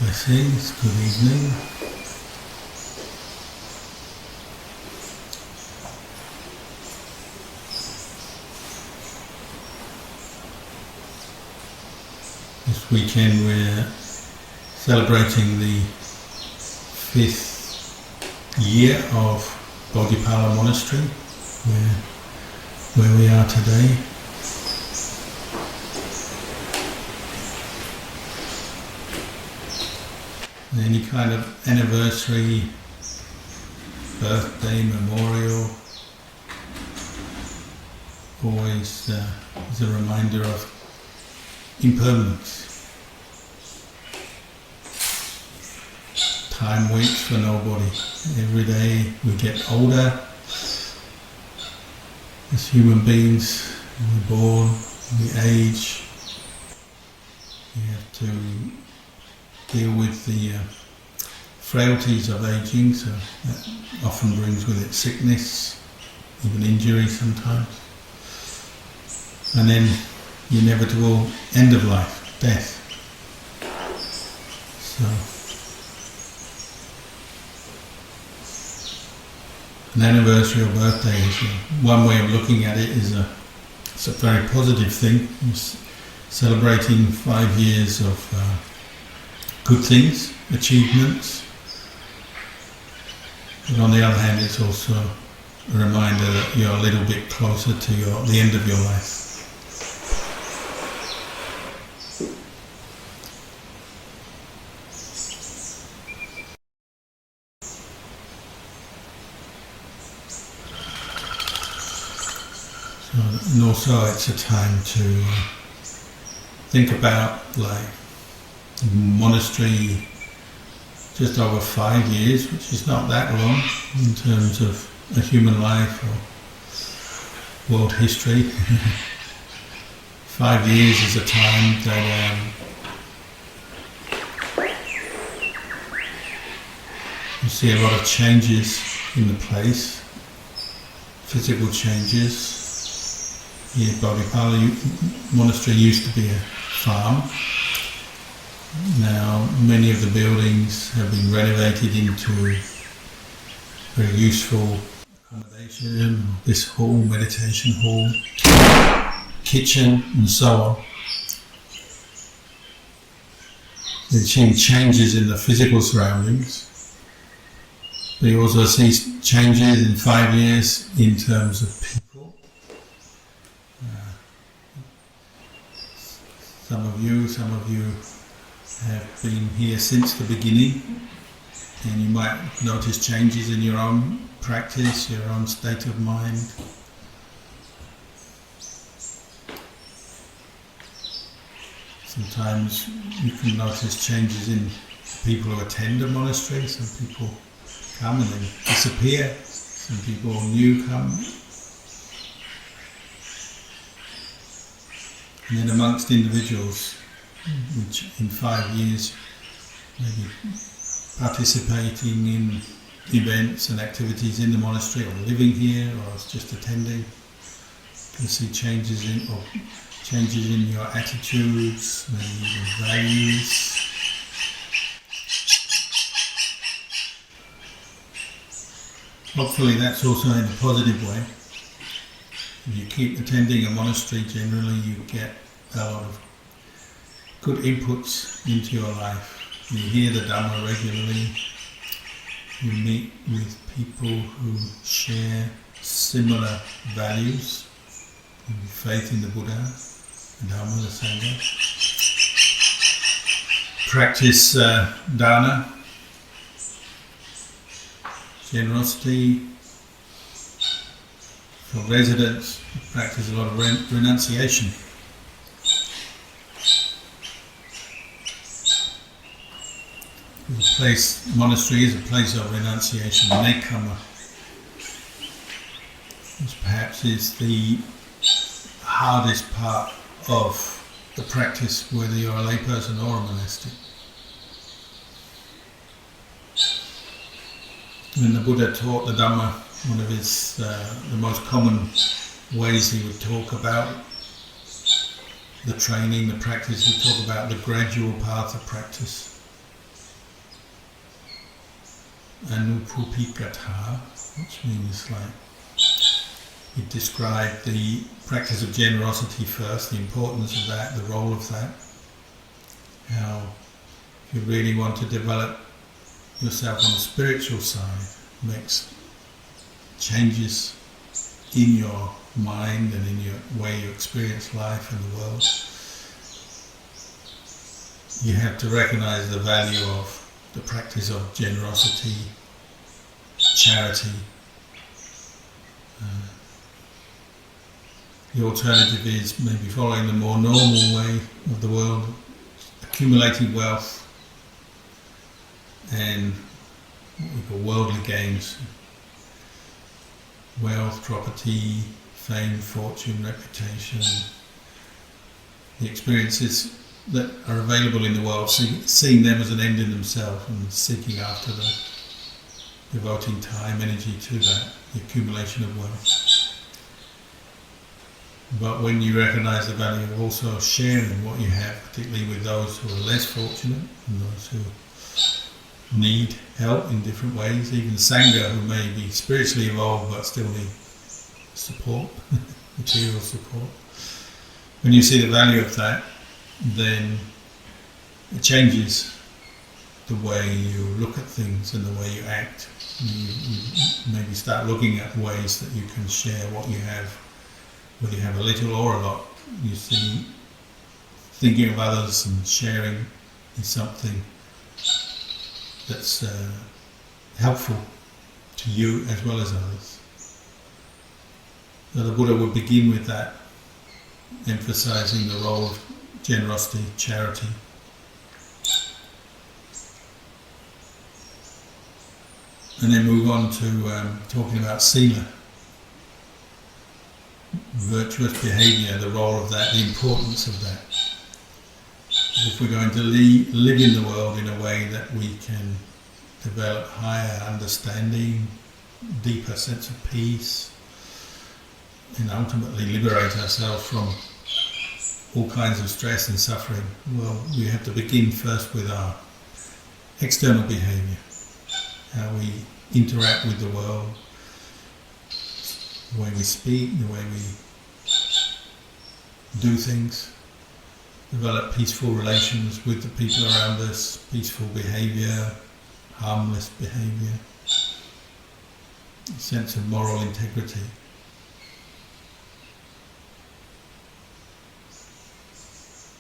Blessings, good evening. This weekend we're celebrating the 5th year of Bodhipala Monastery, where we are today. Any kind of anniversary, birthday, memorial, always is a reminder of impermanence. Time waits for nobody. Every day we get older as human beings. We're born, we age. We have to deal with the frailties of aging, so that often brings with it sickness, even injury sometimes. And then the inevitable end of life, death. So, an anniversary or birthday is one way of looking at it. It's a very positive thing. It's celebrating 5 years of good things, achievements. But on the other hand, it's also a reminder that you're a little bit closer to the end of your life. And also it's a time to think about monastery, just over 5 years, which is not that long in terms of a human life or world history. 5 years is a time that you see a lot of changes in the place, physical changes. Here, Bodhipala Monastery used to be a farm. Now many of the buildings have been renovated into very useful accommodation, this hall, meditation hall, kitchen and so on. There's changes in the physical surroundings, but you also see changes in 5 years in terms of people. Some of you have been here since the beginning, and you might notice changes in your own practice, your own state of mind. Sometimes you can notice changes in people who attend a monastery. Some people come and then disappear. Some people new come. And then amongst individuals, which in 5 years maybe participating in events and activities in the monastery, or living here, or just attending, you can see changes in your attitudes, maybe even values. Hopefully that's also in a positive way. If you keep attending a monastery, generally you get a lot of good inputs into your life. You hear the Dhamma regularly, you meet with people who share similar values, faith in the Buddha, the Dhamma, the Sangha. Practice dana, generosity. For residents, practice a lot of renunciation. Monastery is a place of renunciation, nekama, which perhaps is the hardest part of the practice, whether you're a layperson or a monastic. When the Buddha taught the Dhamma, one of his the most common ways he would talk about the training, the practice, he would talk about the gradual path of practice. Anupupikatha, which means like he described the practice of generosity first, the importance of that, the role of that. How if you really want to develop yourself on the spiritual side, makes changes in your mind and in your way you experience life and the world, you have to recognize the value of the practice of generosity, charity. The alternative is maybe following the more normal way of the world, accumulating wealth and what we call worldly gains, wealth, property, fame, fortune, reputation, the experiences that are available in the world, seeing them as an end in themselves and seeking after them, devoting time, energy to that, the accumulation of wealth. But when you recognise the value of also sharing what you have, particularly with those who are less fortunate and those who need help in different ways, even Sangha who may be spiritually evolved but still need support, material support. When you see the value of that, then it changes the way you look at things and the way you act. You maybe start looking at ways that you can share what you have, whether you have a little or a lot. You see, thinking of others and sharing is something that's helpful to you as well as others. So the Buddha would begin with that, emphasizing the role of generosity, charity. And then move on to talking about sila, virtuous behaviour, the role of that, the importance of that. If we're going to live in the world in a way that we can develop higher understanding, deeper sense of peace, and ultimately liberate ourselves from all kinds of stress and suffering, well, we have to begin first with our external behaviour, how we interact with the world, the way we speak, the way we do things, develop peaceful relations with the people around us, peaceful behaviour, harmless behaviour, a sense of moral integrity.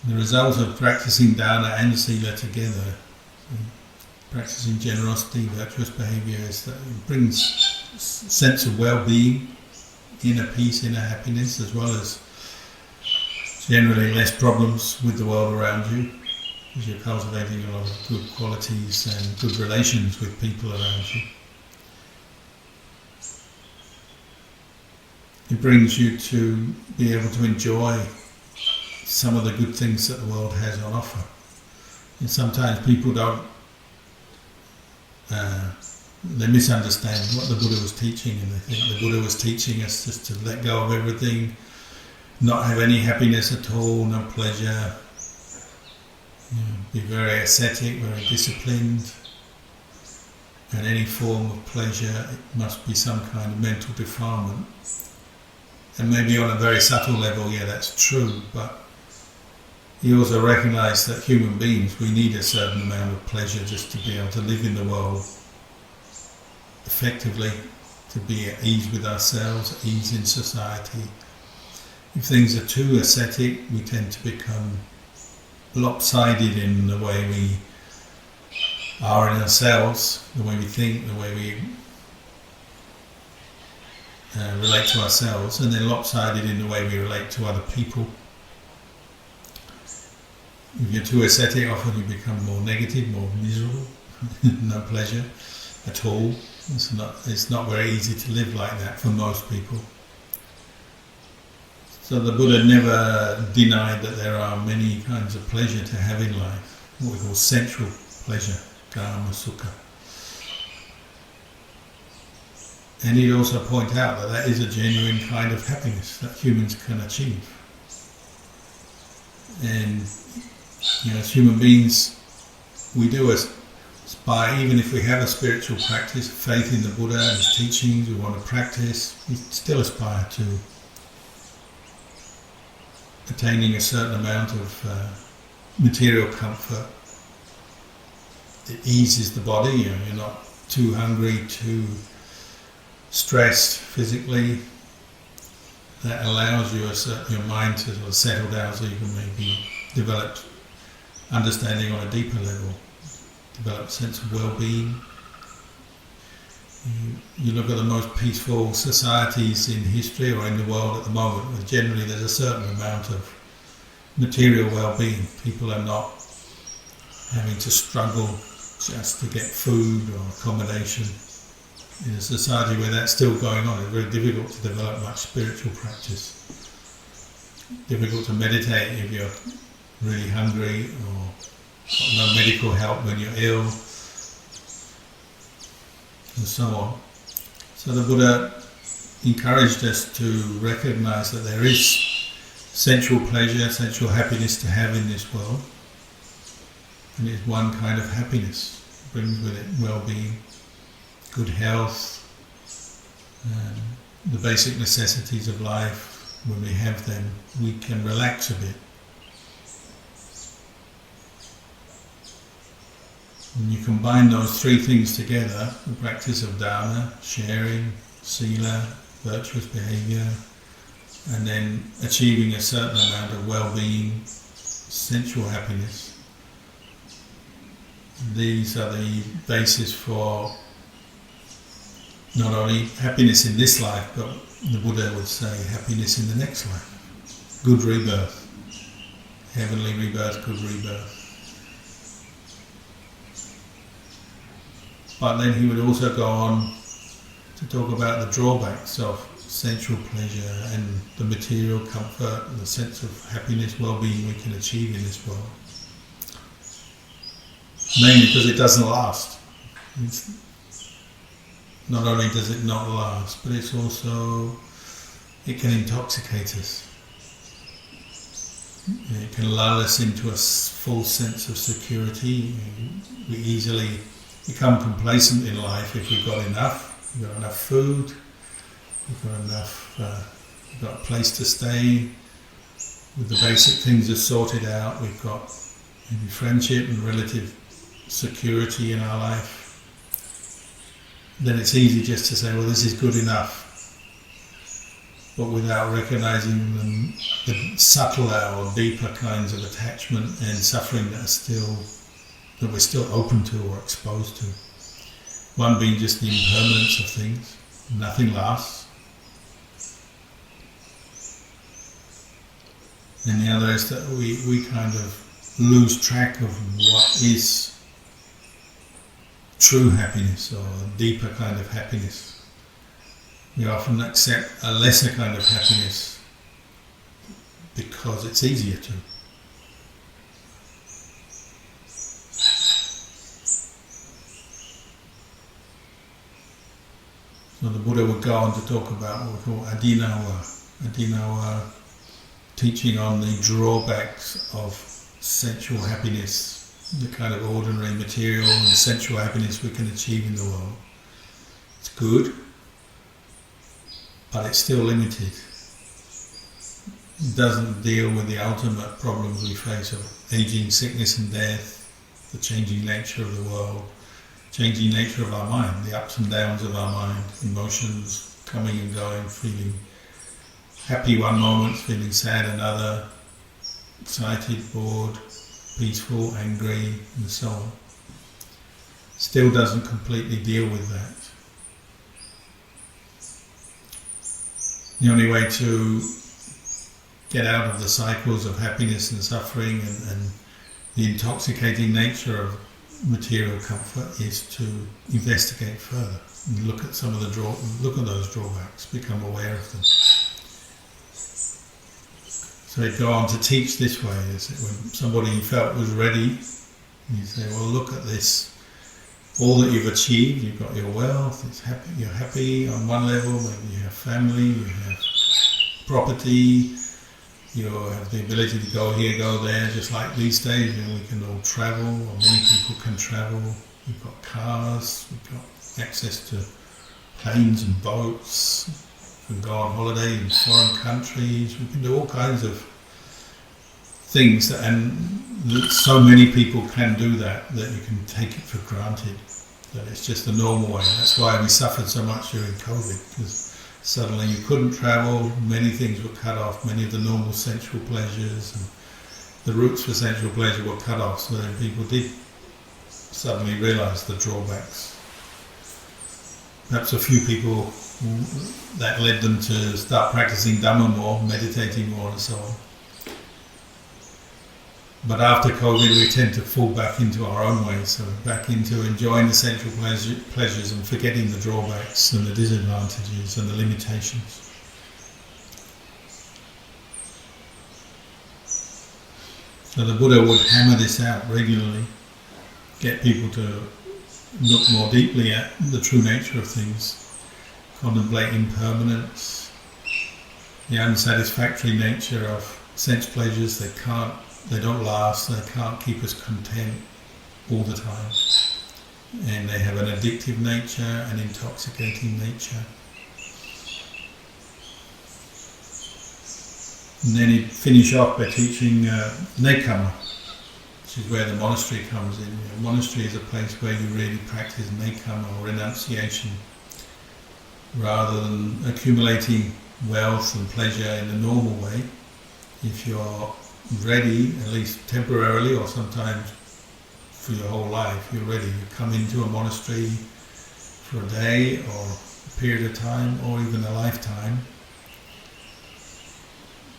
The result of practicing dana and sila together, practicing generosity, virtuous behaviour, is that it brings a sense of well-being, inner peace, inner happiness, as well as generally less problems with the world around you, because you're cultivating a lot of good qualities and good relations with people around you. It brings you to be able to enjoy some of the good things that the world has on offer. And sometimes people they misunderstand what the Buddha was teaching, and they think the Buddha was teaching us just to let go of everything, not have any happiness at all, no pleasure, be very ascetic, very disciplined, and any form of pleasure, it must be some kind of mental defilement. And maybe on a very subtle level, yeah, that's true, but he also recognised that human beings, we need a certain amount of pleasure just to be able to live in the world effectively, to be at ease with ourselves, at ease in society. If things are too ascetic, we tend to become lopsided in the way we are in ourselves, the way we think, the way we relate to ourselves, and then lopsided in the way we relate to other people. If you're too ascetic, often you become more negative, more miserable, no pleasure at all. It's not very easy to live like that for most people. So the Buddha never denied that there are many kinds of pleasure to have in life, what we call sensual pleasure, Dhamma Sukha. And he'd also point out that that is a genuine kind of happiness that humans can achieve. And as human beings, we do aspire, even if we have a spiritual practice, faith in the Buddha and his teachings, we want to practice, we still aspire to attaining a certain amount of material comfort. It eases the body, you're not too hungry, too stressed physically. That allows you your mind to sort of settle down so you can maybe develop understanding on a deeper level, develop a sense of well-being. You look at the most peaceful societies in history or in the world at the moment, where generally there's a certain amount of material well-being. People are not having to struggle just to get food or accommodation. In a society where that's still going on, it's very difficult to develop much spiritual practice. Difficult to meditate if you're really hungry or got no medical help when you're ill, and so on. So the Buddha encouraged us to recognize that there is sensual pleasure, sensual happiness to have in this world. And it's one kind of happiness. It brings with it well-being, good health, the basic necessities of life. When we have them, we can relax a bit. When you combine those three things together, the practice of Dhamma, sharing, sila, virtuous behaviour, and then achieving a certain amount of well-being, sensual happiness, these are the basis for not only happiness in this life, but the Buddha would say happiness in the next life. Good rebirth, heavenly rebirth, good rebirth. But then he would also go on to talk about the drawbacks of sensual pleasure and the material comfort and the sense of happiness, well-being we can achieve in this world. Mainly because it doesn't last. Not only does it not last, but it's also, it can intoxicate us. It can lull us into a false sense of security. We easily become complacent in life if we've got enough. We've got enough food, we've got enough, we've got a place to stay, with the basic things are sorted out, we've got maybe friendship and relative security in our life. Then it's easy just to say, well, this is good enough, but without recognising the subtler or deeper kinds of attachment and suffering that we're still open to or exposed to. One being just the impermanence of things, nothing lasts. And the other is that we kind of lose track of what is true happiness or a deeper kind of happiness. We often accept a lesser kind of happiness because it's easier to. So the Buddha would go on to talk about what we call adinawa, teaching on the drawbacks of sensual happiness, the kind of ordinary material and sensual happiness we can achieve in the world. It's good, but it's still limited. It doesn't deal with the ultimate problems we face of aging, sickness and death, the changing nature of the world, changing nature of our mind, the ups and downs of our mind, emotions coming and going, feeling happy one moment, feeling sad another, excited, bored, peaceful, angry, and so on. Still doesn't completely deal with that. The only way to get out of the cycles of happiness and suffering and the intoxicating nature of material comfort is to investigate further and look at those drawbacks, become aware of them. So he'd go on to teach this way, is that when somebody he felt was ready, he'd say, well, look at this, all that you've achieved, you've got your wealth, you're happy on one level, maybe you have family, you have property, you have the ability to go here, go there, just like these days, we can all travel, or many people can travel, we've got cars, we've got access to planes and boats, we can go on holiday in foreign countries, we can do all kinds of things, and so many people can do that you can take it for granted, that it's just the normal way. And that's why we suffered so much during COVID, because suddenly you couldn't travel, many things were cut off, many of the normal sensual pleasures and the routes for sensual pleasure were cut off, so then people did suddenly realise the drawbacks. Perhaps a few people, that led them to start practicing Dhamma more, meditating more and so on. But after COVID we tend to fall back into our own ways, so back into enjoying the sensual pleasures and forgetting the drawbacks and the disadvantages and the limitations. So the Buddha would hammer this out regularly, get people to look more deeply at the true nature of things, contemplate impermanence, the unsatisfactory nature of sense pleasures. They don't last, they can't keep us content all the time. And they have an addictive nature, an intoxicating nature. And then he'd finish off by teaching Nekama, which is where the monastery comes in. A monastery is a place where you really practice Nekama, or renunciation, rather than accumulating wealth and pleasure in the normal way. If you're ready, at least temporarily or sometimes for your whole life, you're ready. You come into a monastery for a day or a period of time or even a lifetime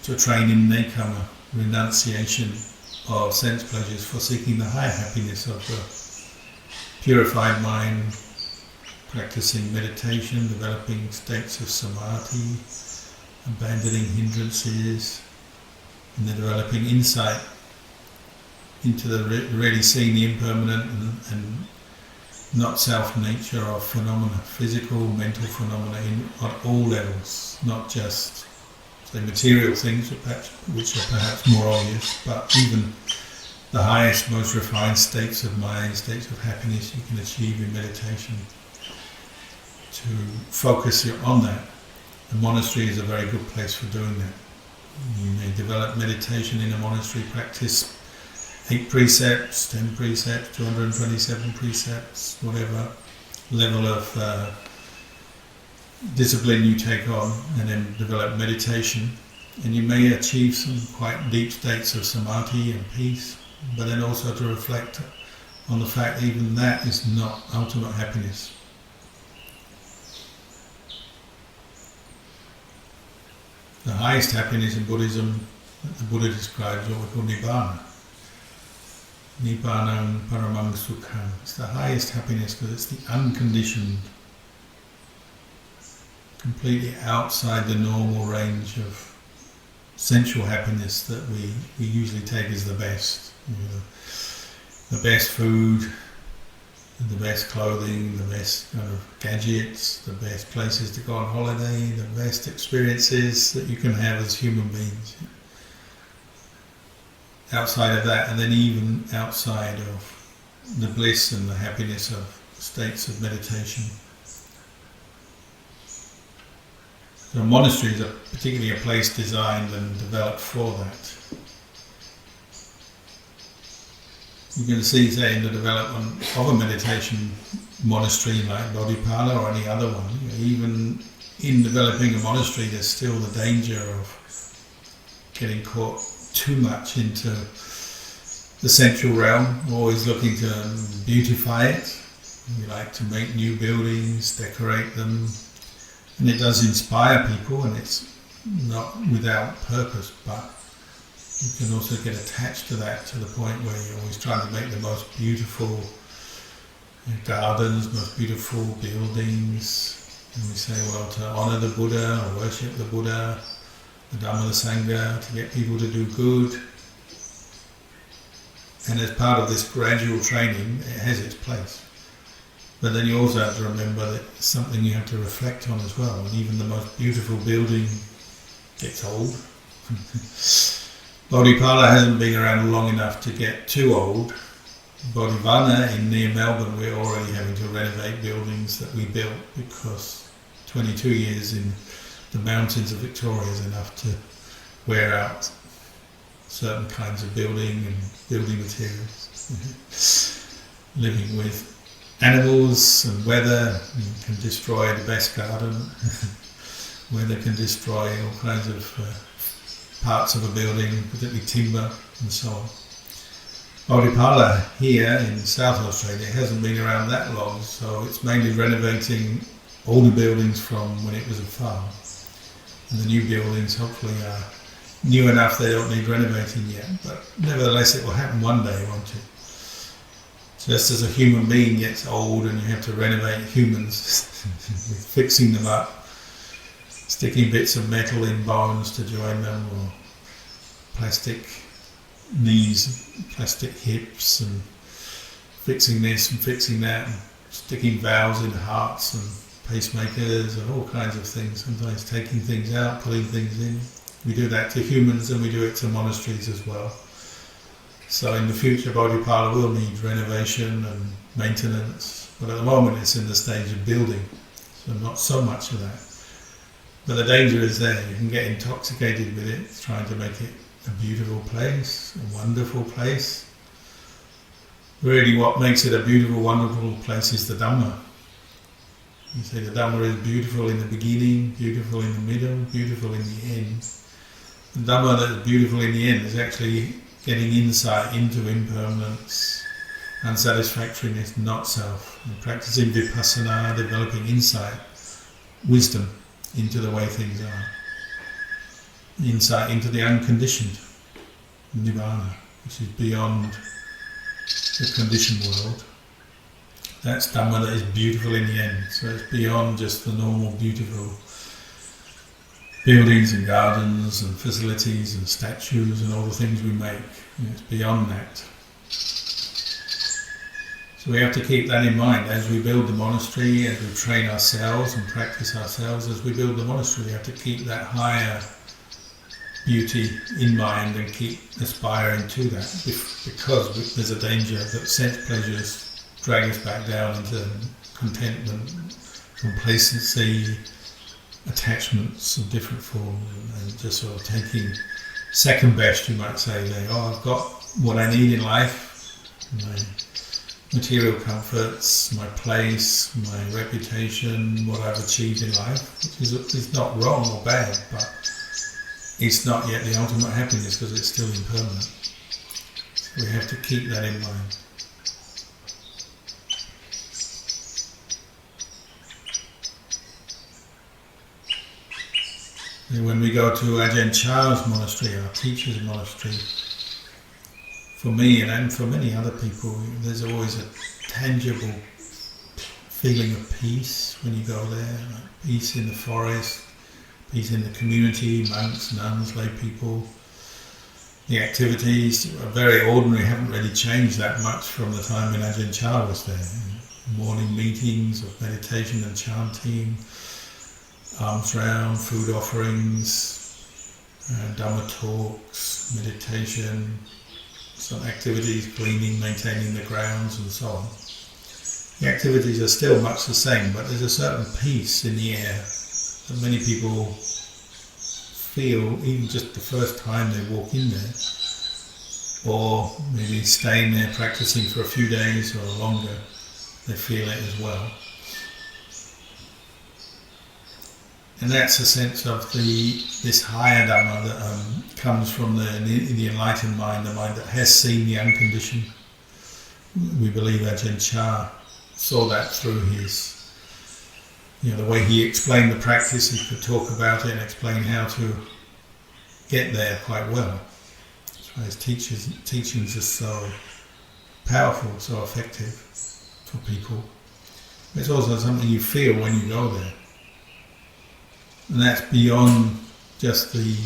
to train in Nekama, renunciation of sense pleasures, for seeking the higher happiness of the purified mind, practicing meditation, developing states of samadhi, abandoning hindrances, and then developing insight into the really seeing the impermanent and not self nature of phenomena, physical, mental phenomena on all levels, not just the material things which are perhaps more obvious, but even the highest, most refined states of mind, states of happiness you can achieve in meditation. To focus on that, the monastery is a very good place for doing that. You may develop meditation in a monastery, practice 8 precepts, 10 precepts, 227 precepts, whatever level of discipline you take on, and then develop meditation. And you may achieve some quite deep states of samadhi and peace, but then also to reflect on the fact that even that is not ultimate happiness. The highest happiness in Buddhism, the Buddha describes what we call Nibbana. Nibbanam paramang sukham. It's the highest happiness because it's the unconditioned, completely outside the normal range of sensual happiness that we usually take as the best. You know, the best food, the best clothing, the best kind of gadgets, the best places to go on holiday, the best experiences that you can have as human beings. Outside of that, and then even outside of the bliss and the happiness of states of meditation. So a monastery is particularly a place designed and developed for that. You can see, say, in the development of a meditation monastery like Bodhipala or any other one, even in developing a monastery there's still the danger of getting caught too much into the sensual realm, always looking to beautify it. We like to make new buildings, decorate them, and it does inspire people, and it's not without purpose, but you can also get attached to that to the point where you're always trying to make the most beautiful gardens, most beautiful buildings. And we say, well, to honour the Buddha or worship the Buddha, the Dhamma, the Sangha, to get people to do good. And as part of this gradual training, it has its place. But then you also have to remember that it's something you have to reflect on as well. And even the most beautiful building gets old. Bodhipala hasn't been around long enough to get too old. Bodhipala in near Melbourne, we're already having to renovate buildings that we built because 22 years in the mountains of Victoria is enough to wear out certain kinds of building and building materials. Living with animals and weather can destroy the best garden. Weather can destroy all kinds of parts of a building, particularly timber and so on. Bodhipala here in South Australia hasn't been around that long, so it's mainly renovating all the buildings from when it was a farm. And the new buildings hopefully are new enough they don't need renovating yet, but nevertheless it will happen one day, won't it? Just as a human being gets old and you have to renovate humans, fixing them up, sticking bits of metal in bones to join them, or plastic knees, plastic hips, and fixing this and fixing that, and sticking valves in hearts and pacemakers and all kinds of things, sometimes taking things out, putting things in. We do that to humans and we do it to monasteries as well. So in the future Bodhipala will need renovation and maintenance, but at the moment it's in the stage of building, so not so much of that. But the danger is there, you can get intoxicated with it, trying to make it a beautiful place, a wonderful place. Really what makes it a beautiful, wonderful place is the Dhamma. You say the Dhamma is beautiful in the beginning, beautiful in the middle, beautiful in the end. The Dhamma that is beautiful in the end is actually getting insight into impermanence, unsatisfactoriness, not self, and practicing vipassana, developing insight, wisdom into the way things are. Insight into the unconditioned, nibbana, which is beyond the conditioned world. That's Dhamma that is beautiful in the end, so it's beyond just the normal beautiful buildings and gardens and facilities and statues and all the things we make. It's beyond that. So we have to keep that in mind as we build the monastery, as we train ourselves and practice ourselves. As we build the monastery, we have to keep that higher beauty in mind and keep aspiring to that, because there's a danger that sense pleasures drag us back down into contentment, complacency, attachments of different forms, and just sort of taking second best, you might say, I've got what I need in life, my material comforts, my place, my reputation, what I've achieved in life, which is not wrong or bad, but it's not yet the ultimate happiness because it's still impermanent. So we have to keep that in mind. And when we go to Ajahn Chah's monastery, our teacher's monastery, for me and for many other people, there's always a tangible feeling of peace when you go there, like peace in the forest, peace in the community, monks, nuns, lay people. The activities are very ordinary, haven't really changed that much from the time when Ajahn Chah was there. Morning meetings of meditation and chanting, alms round, food offerings, Dhamma talks, meditation, some activities, cleaning, maintaining the grounds and so on. The activities are still much the same, but there's a certain peace in the air that many people feel even just the first time they walk in there, or maybe staying there practicing for a few days or longer, they feel it as well. And that's a sense of this higher Dhamma that comes from the Enlightened Mind, the mind that has seen the unconditioned. We believe Ajahn Chah saw that through his, the way he explained the practice. He could talk about it and explain how to get there quite well. That's why his teachings are so powerful, so effective for people. It's also something you feel when you go there. And that's beyond just the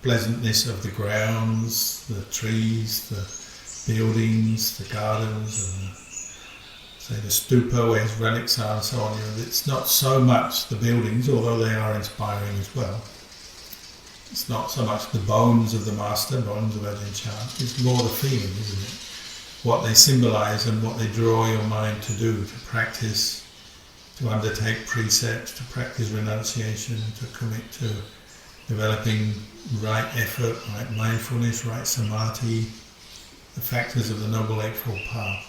pleasantness of the grounds, the trees, the buildings, the gardens, and the stupa where his relics are and so on. It's not so much the buildings, although they are inspiring as well. It's not so much the bones of the master, bones of Ajahn Chah. It's more the feeling, isn't it? what they symbolize and what they draw your mind to do, to practice, to undertake precepts, to practice renunciation, to commit to developing right effort, right mindfulness, right samadhi, the factors of the Noble Eightfold Path.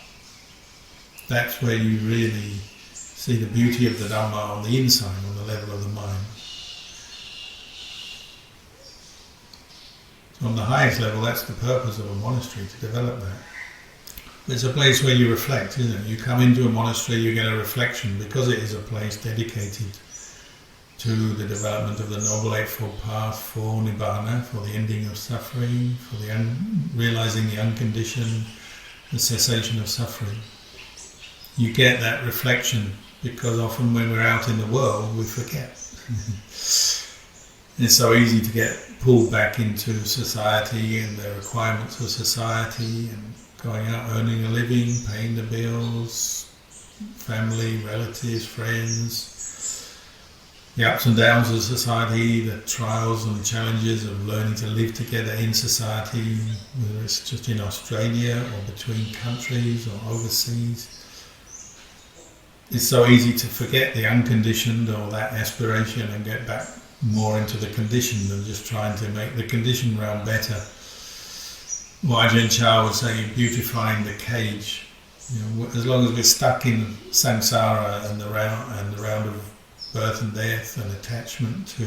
That's where you really see the beauty of the Dhamma on the inside, on the level of the mind. So on the highest level, that's the purpose of a monastery, to develop that. It's a place where you reflect, isn't it? You come into a monastery, you get a reflection, because it is a place dedicated to the development of the Noble Eightfold Path, for Nibbana, for the ending of suffering, for the realizing the unconditioned, the cessation of suffering. You get that reflection, because often when we're out in the world, we forget. It's so easy to get pulled back into society and the requirements of society, and going out earning a living, paying the bills, family, relatives, friends, the ups and downs of society, the trials and challenges of learning to live together in society, whether it's just in Australia or between countries or overseas. It's so easy to forget the unconditioned or that aspiration and get back more into the conditioned and just trying to make the conditioned realm better. What Ajahn Chah would say, beautifying the cage. You know, as long as we're stuck in samsara and the round of birth and death and attachment to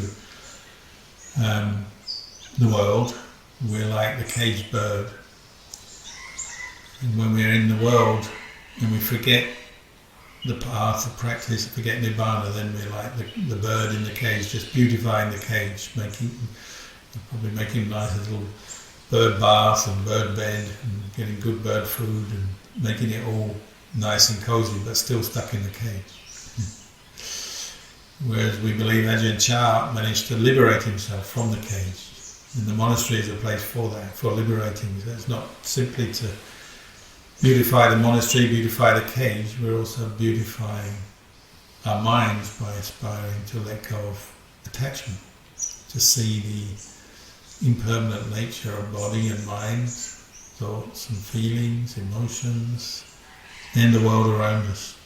the world, we're like the caged bird. And when we're in the world and we forget the path of practice, forget Nibbana, then we're like the bird in the cage, just beautifying the cage, probably making nice little bird bath and bird bed and getting good bird food and making it all nice and cozy, but still stuck in the cage. Whereas we believe Ajahn Chah managed to liberate himself from the cage. And the monastery is a place for that, for liberating. So it's not simply to beautify the monastery, beautify the cage, we're also beautifying our minds by aspiring to let go of attachment, to see the impermanent nature of body and mind, thoughts and feelings, emotions, and the world around us.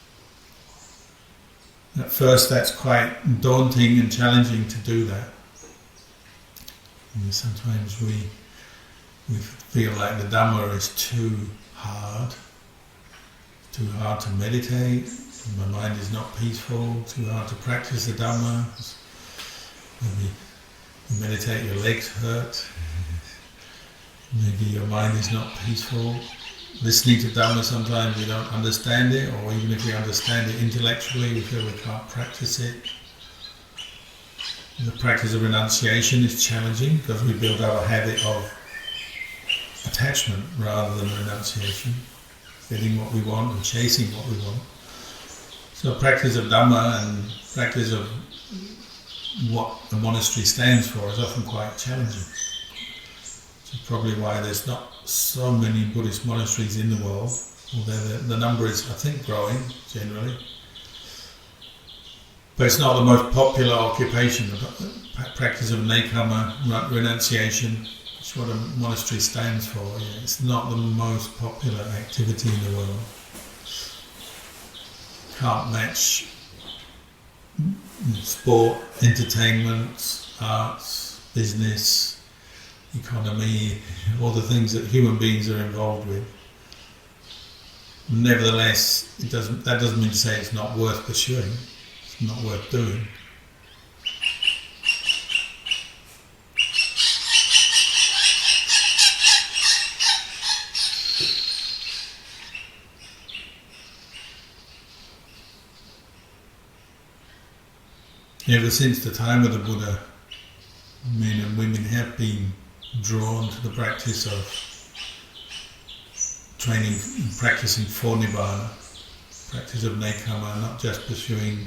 At first that's quite daunting and challenging to do that. And sometimes we feel like the Dhamma is too hard to meditate, my mind is not peaceful, too hard to practice the Dhamma. Maybe you meditate, your legs hurt, maybe your mind is not peaceful. Listening to Dhamma, sometimes we don't understand it, or even if we understand it intellectually, we feel we can't practice it. The practice of renunciation is challenging because we build up a habit of attachment rather than renunciation, getting what we want and chasing what we want. So practice of Dhamma and practice of what the monastery stands for is often quite challenging. So probably why there's not so many Buddhist monasteries in the world, although the number is, I think, growing generally. But it's not the most popular occupation. The practice of nekama, renunciation, which is what a monastery stands for. Yeah, it's not the most popular activity in the world. Can't match sport, entertainment, arts, business, economy, all the things that human beings are involved with. Nevertheless, that doesn't mean to say it's not worth pursuing. It's not worth doing. Ever since the time of the Buddha, men and women have been drawn to the practice of training and practicing for Nibbana, practice of nekama, not just pursuing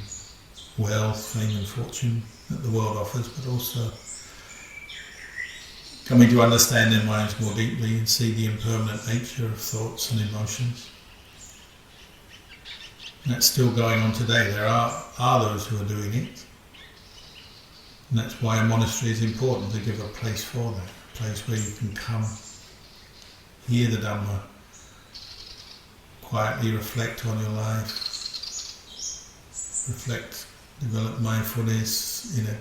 wealth, fame and fortune that the world offers, but also coming to understand their minds more deeply and see the impermanent nature of thoughts and emotions. And that's still going on today. There are those who are doing it. And that's why a monastery is important, to give a place for that, a place where you can come, hear the Dhamma, quietly reflect on your life, develop mindfulness in a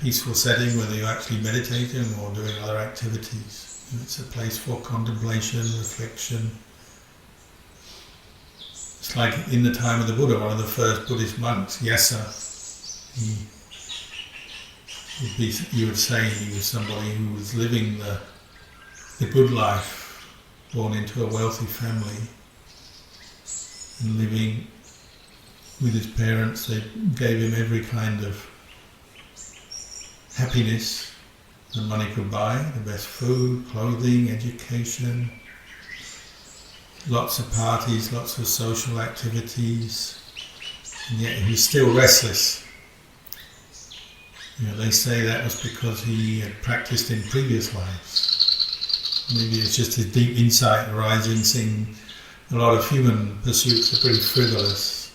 peaceful setting, whether you're actually meditating or doing other activities. It's a place for contemplation, reflection. It's like in the time of the Buddha, one of the first Buddhist monks, Yasa, you would say he was somebody who was living the good life, born into a wealthy family, and living with his parents. They gave him every kind of happiness that money could buy, the best food, clothing, education, lots of parties, lots of social activities, and yet he was still restless. They say that was because he had practiced in previous lives. Maybe it's just his deep insight arising, seeing a lot of human pursuits are pretty frivolous,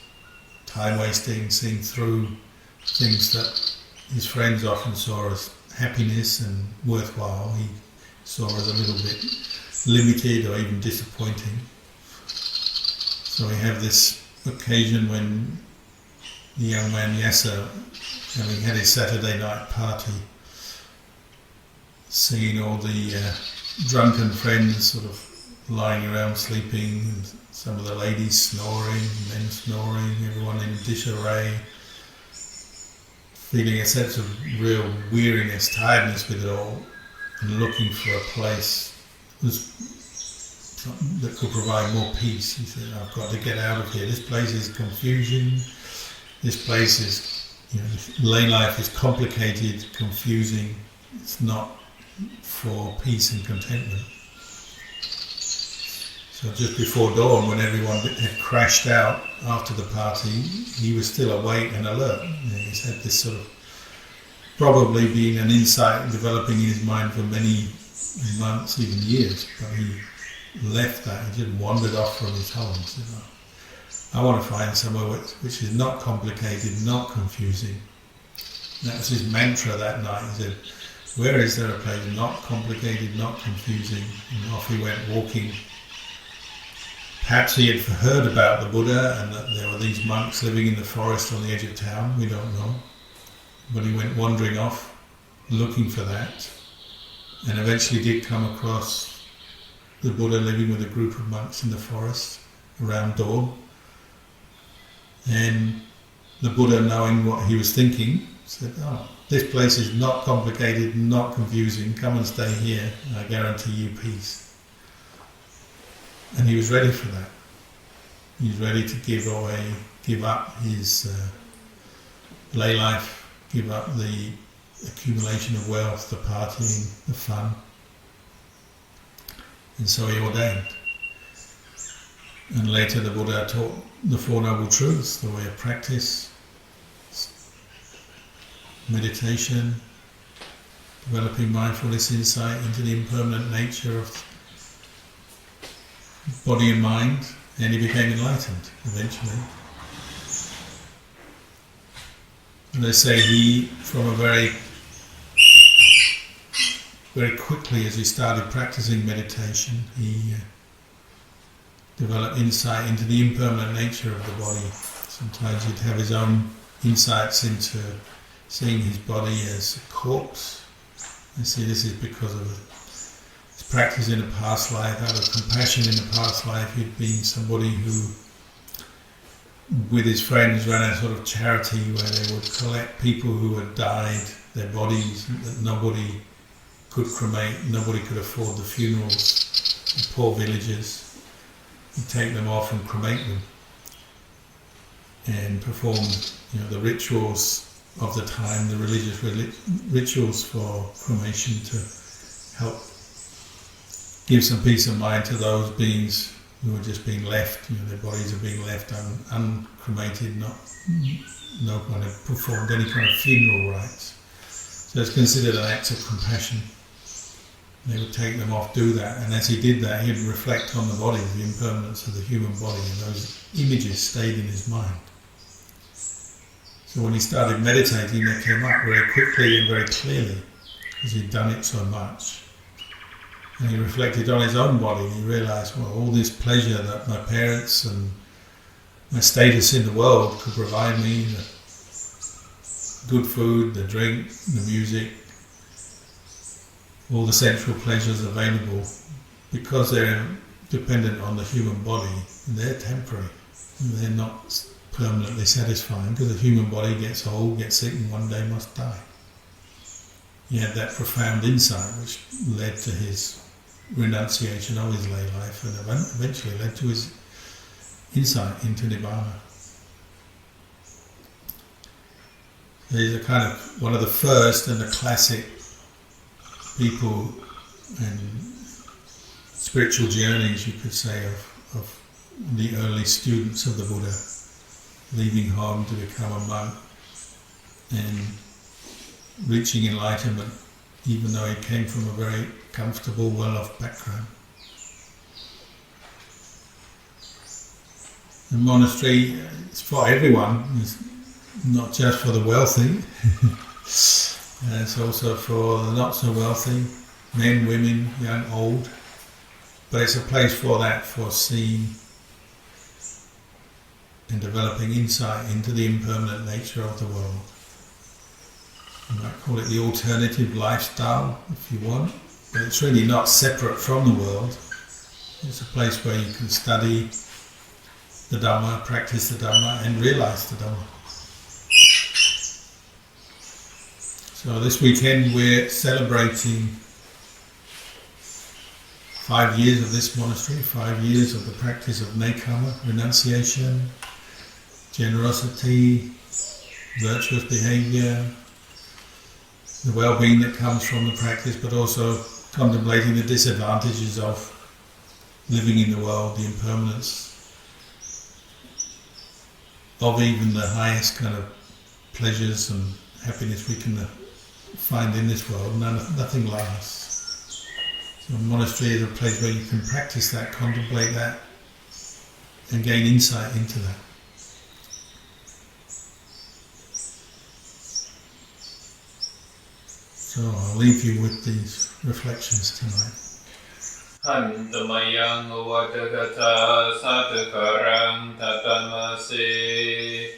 time-wasting, seeing through things that his friends often saw as happiness and worthwhile. He saw as a little bit limited or even disappointing. So we have this occasion when the young man Yasa, having had his Saturday night party, seeing all the drunken friends sort of lying around sleeping, and some of the ladies snoring, men snoring, everyone in disarray, feeling a sense of real weariness, tiredness with it all, and looking for a place that could provide more peace. He said, I've got to get out of here. This place is confusion. This place is, lay life is complicated, confusing. It's not for peace and contentment. So just before dawn, when everyone had crashed out after the party, he was still awake and alert. He's had this sort of, probably been an insight developing in his mind for many months, even years, but he left that. He just wandered off from his home. He said, I want to find somewhere which is not complicated, not confusing. That was his mantra that night. He said, where is there a place not complicated, not confusing? And off he went walking. Perhaps he had heard about the Buddha and that there were these monks living in the forest on the edge of town, we don't know. But he went wandering off, looking for that, and eventually did come across the Buddha living with a group of monks in the forest around dawn. And the Buddha, knowing what he was thinking, said, this place is not complicated, not confusing, come and stay here, I guarantee you peace. And he was ready for that. He was ready to give up his lay life, give up the accumulation of wealth, the partying, the fun. And so he ordained. And later the Buddha taught the Four Noble Truths, the way of practice, meditation, developing mindfulness insight into the impermanent nature of body and mind, and he became enlightened eventually. And they say he, from a very quickly as he started practicing meditation, he developed insight into the impermanent nature of the body. Sometimes he'd have his own insights into seeing his body as a corpse. I see this is because of his practice in a past life. Out of compassion in a past life, he'd been somebody who, with his friends, ran a sort of charity where they would collect people who had died, their bodies that nobody could cremate, nobody could afford the funerals, the poor villagers. He'd take them off and cremate them and perform the rituals of the time, the religious rituals for cremation, to help give some peace of mind to those beings who are just being left, their bodies are being left uncremated, no one had performed any kind of funeral rites. So it's considered an act of compassion. They would take them off, do that, and as he did that, he'd reflect on the body, the impermanence of the human body, and those images stayed in his mind. So when he started meditating, they came up very quickly and very clearly, because he'd done it so much. And he reflected on his own body and he realised, well, all this pleasure that my parents and my status in the world could provide me, the good food, the drink, the music, all the sensual pleasures available, because they're dependent on the human body, they're temporary. They're not permanently satisfying, because the human body gets old, gets sick, and one day must die. He had that profound insight which led to his renunciation of his lay life and eventually led to his insight into Nibbana. He's a kind of one of the first and the classic people and spiritual journeys, you could say, of the early students of the Buddha, leaving home to become a monk and reaching enlightenment, even though he came from a very comfortable, well-off background. The monastery is for everyone, it's not just for the wealthy, it's also for the not so wealthy, men, women, young, old, but it's a place for that, for seeing and developing insight into the impermanent nature of the world. You might call it the alternative lifestyle if you want, but it's really not separate from the world. It's a place where you can study the Dhamma, practice the Dhamma and realise the Dhamma. So this weekend we're celebrating 5 years of this monastery, 5 years of the practice of nekama, renunciation, generosity, virtuous behaviour, the well-being that comes from the practice, but also contemplating the disadvantages of living in the world, the impermanence of even the highest kind of pleasures and happiness we can find in this world. Nothing lasts. So a monastery is a place where you can practice that, contemplate that, and gain insight into that. So I'll leave you with these reflections tonight. Hantamayang vadagata satakaram tatamase